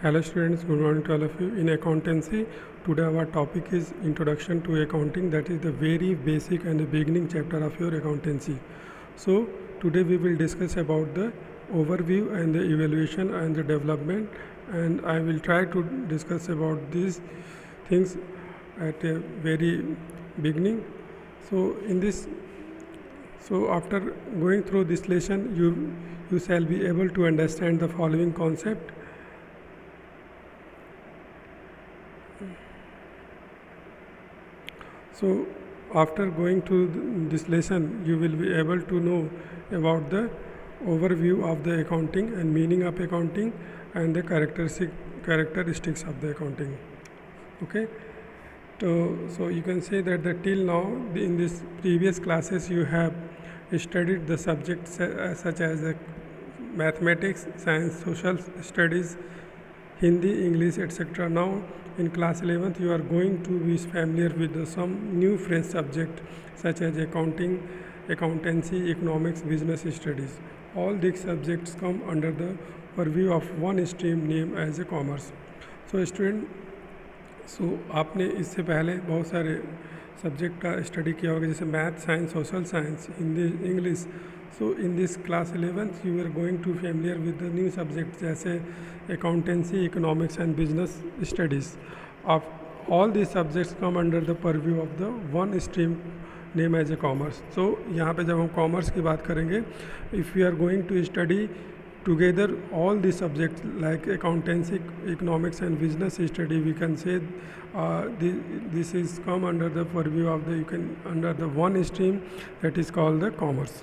Hello students, good morning to all of you. In accountancy, today our topic is Introduction to Accounting. That is the very basic and the beginning chapter of your accountancy. So today we will discuss about the overview and the evaluation and the development, and I will try to discuss about these things at a very beginning. So after going through this lesson, you shall be able to understand the following concept. So after going through this lesson, you will be able to know about the overview of the accounting and meaning of accounting and the characteristics of the accounting. Okay. So you can say that till now in this previous classes you have studied the subjects such as the mathematics, science, social studies, Hindi, English, etc. Now in class 11th you are going to be familiar with some new fresh subject such as accounting, accountancy, economics, business studies. All these subjects come under the purview of one stream named as a commerce. So student, आपने इससे पहले बहुत सारे subject का study किया होगा जैसे math, science, social science, Hindi, English. So in this class 11th you are going to familiar with the new subject जैसे accountancy, economics and business studies. Of all this subjects come under the purview of the one stream name as a commerce. So यहाँ पे जब हम commerce की बात करेंगे, if you are going to study together all the subjects like accountancy, economics and business study, we can say this is come under the purview of under the one stream that is called the commerce.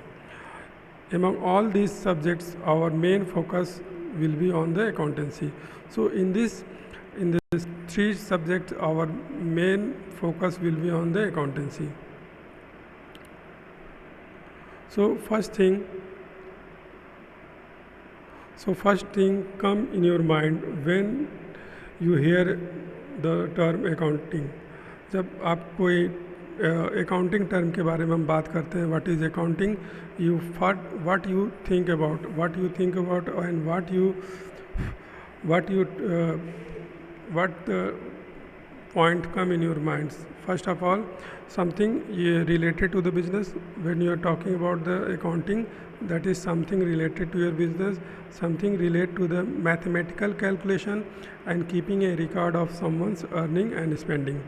Among all these subjects our main focus will be on the accountancy. So in this three subjects our main focus will be on the accountancy. So first thing come in your mind when you hear the term accounting. जब आप कोई accounting term के बारे में हम बात करते हैं, what is accounting, what you think about and what the point come in your minds. First of all, something related to the business. When you are talking about the accounting, that is something related to your business, something related to the mathematical calculation and keeping a record of someone's earning and spending.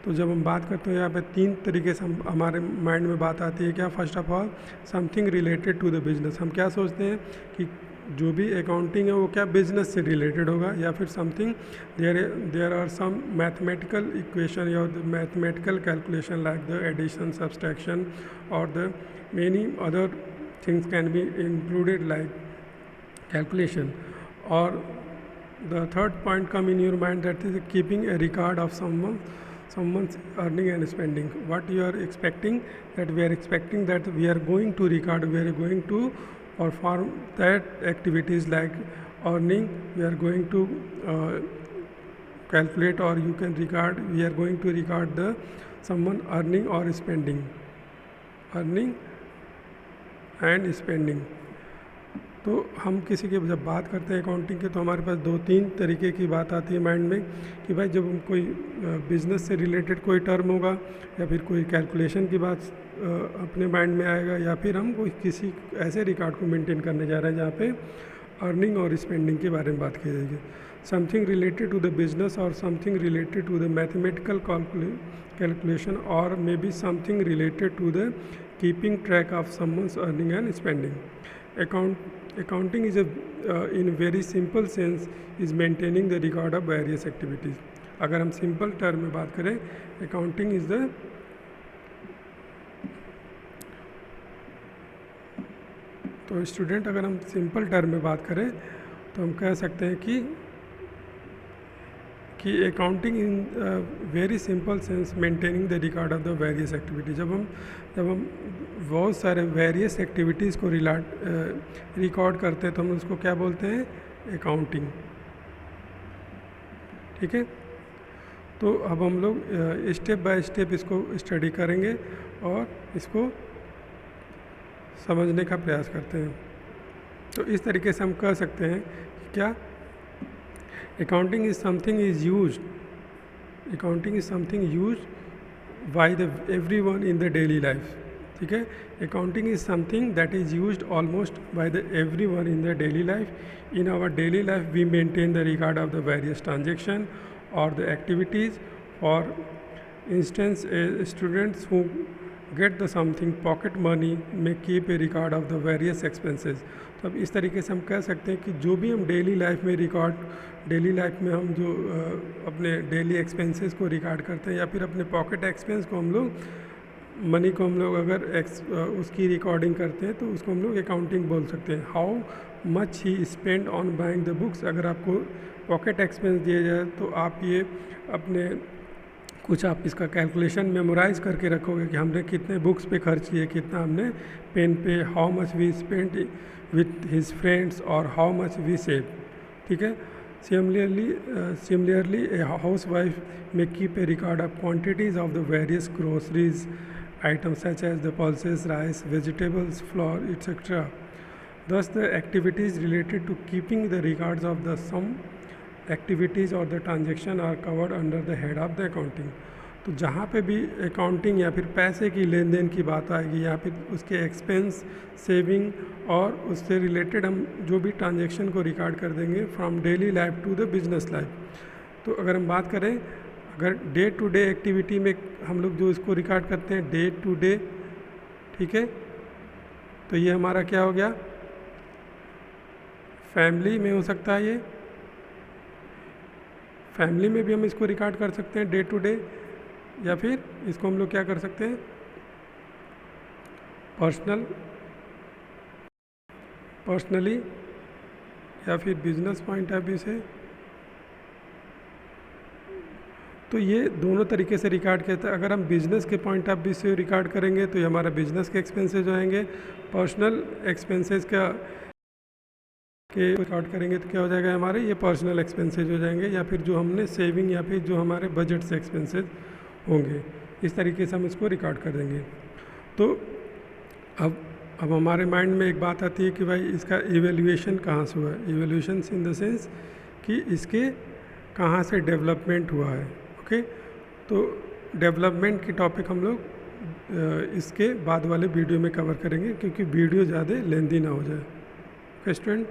तो जब हम बात करते हैं यहाँ पे तीन तरीके से हमारे माइंड में बात आती है. क्या? First of all something related to the business. हम क्या सोचते हैं कि जो भी अकाउंटिंग है वो क्या बिजनेस से रिलेटेड होगा, या फिर something there are some mathematical equation या mathematical calculation like the addition, subtraction और the many other things can be included like calculation. Or the third point come in your mind, that is keeping a record of someone's earning and spending. What you are expecting, that we are expecting that we are going to record, we are going to perform that activities like earning, we are going to calculate, or you can record, we are going to record the someone earning or spending, earning and spending. तो हम किसी की जब बात करते हैं accounting के, तो हमारे पास दो तीन तरीके की बात आती है माइंड में कि भाई जब हम कोई बिज़नेस से रिलेटेड कोई टर्म होगा, या फिर कोई कैलकुलेशन की बात अपने माइंड में आएगा, या फिर हम कोई किसी ऐसे रिकॉर्ड को मेंटेन करने जा रहे हैं जहाँ पे अर्निंग और स्पेंडिंग के बारे में बात की जाएगी. Something related to the business और something related to the mathematical calculation, or maybe something related to the keeping track of someone's earning and spending. Accounting is in very simple sense is maintaining the record of various activities. अगर हम simple term में बात करें, accounting is the तो student अगर हम simple term में बात करें तो हम कह सकते हैं कि accounting in very simple sense maintaining the record of the various activities. जब हम बहुत सारे वेरियस एक्टिविटीज़ को रिकॉर्ड करते हैं तो हम उसको क्या बोलते हैं? अकाउंटिंग. ठीक है. तो अब हम लोग स्टेप बाय स्टेप इसको स्टडी करेंगे और इसको समझने का प्रयास करते हैं. तो इस तरीके से हम कह सकते हैं कि क्या accounting is something is used by the everyone in the daily life. ठीक है, accounting is something that is used almost by the everyone in the daily life. In our daily life we maintain the record of the various transaction or the activities. For instance, students who get the something pocket money may keep a record of the various expenses. तो अब इस तरीके से हम कह सकते हैं कि जो भी हम डेली लाइफ में हम जो अपने डेली एक्सपेंसेस को रिकॉर्ड करते हैं या फिर अपने पॉकेट एक्सपेंस को हम लोग मनी को हम लोग अगर उसकी रिकॉर्डिंग करते हैं तो उसको हम लोग अकाउंटिंग बोल सकते हैं. How much he spend on buying the books. अगर आपको पॉकेट एक्सपेंस दिया जाए तो आप ये अपने कुछ आप इसका कैलकुलेशन मेमोराइज करके रखोगे कि हमने कितने बुक्स पे खर्च किए, कितना हमने पेन पे, how much we spend with his friends और हाउ मच वी सेव. ठीक है. Similarly, a housewife may keep a record of quantities of the various groceries items such as the pulses, rice, vegetables, flour, etc. Thus, the activities related to keeping the records of the some activities or the transaction are covered under the head of the accounting. तो जहाँ पे भी accounting या फिर पैसे की लेन then की बात आएगी या फिर उसके एक्सपेंस, सेविंग और उससे रिलेटेड हम जो भी ट्रांजैक्शन को रिकॉर्ड कर देंगे from daily life to the business life. तो अगर हम बात करें, अगर डे टू डे एक्टिविटी में हम लोग जो इसको रिकॉर्ड करते हैं डे टू डे, ठीक है, तो ये हमारा क्या हो गया, फैमिली में हो सकता है. ये फैमिली में भी हम इसको रिकॉर्ड कर सकते हैं डे टू डे, या फिर इसको हम लोग क्या कर सकते हैं पर्सनली या फिर बिजनेस पॉइंट ऑफ व्यू से. तो ये दोनों तरीके से रिकॉर्ड करते हैं. अगर हम बिजनेस के पॉइंट ऑफ व्यू से रिकॉर्ड करेंगे तो ये हमारा बिजनेस के एक्सपेंसेस हो जाएंगे. पर्सनल एक्सपेंसेस का के रिकॉर्ड करेंगे तो क्या हो जाएगा हमारे, ये पर्सनल एक्सपेंसेस हो जाएंगे या फिर जो हमने सेविंग या फिर जो हमारे बजट से एक्सपेंसेस होंगे. इस तरीके से हम इसको रिकॉर्ड कर देंगे. तो अब हमारे माइंड में एक बात आती है कि भाई इसका इवेल्यूएशन कहाँ से हुआ है. इवेल्यूएशन इन द सेंस कि इसके कहाँ से डेवलपमेंट हुआ है. ओके, तो डेवलपमेंट की टॉपिक हम लोग इसके बाद वाले वीडियो में कवर करेंगे क्योंकि वीडियो ज़्यादा लेंदी ना हो जाए. Okay student.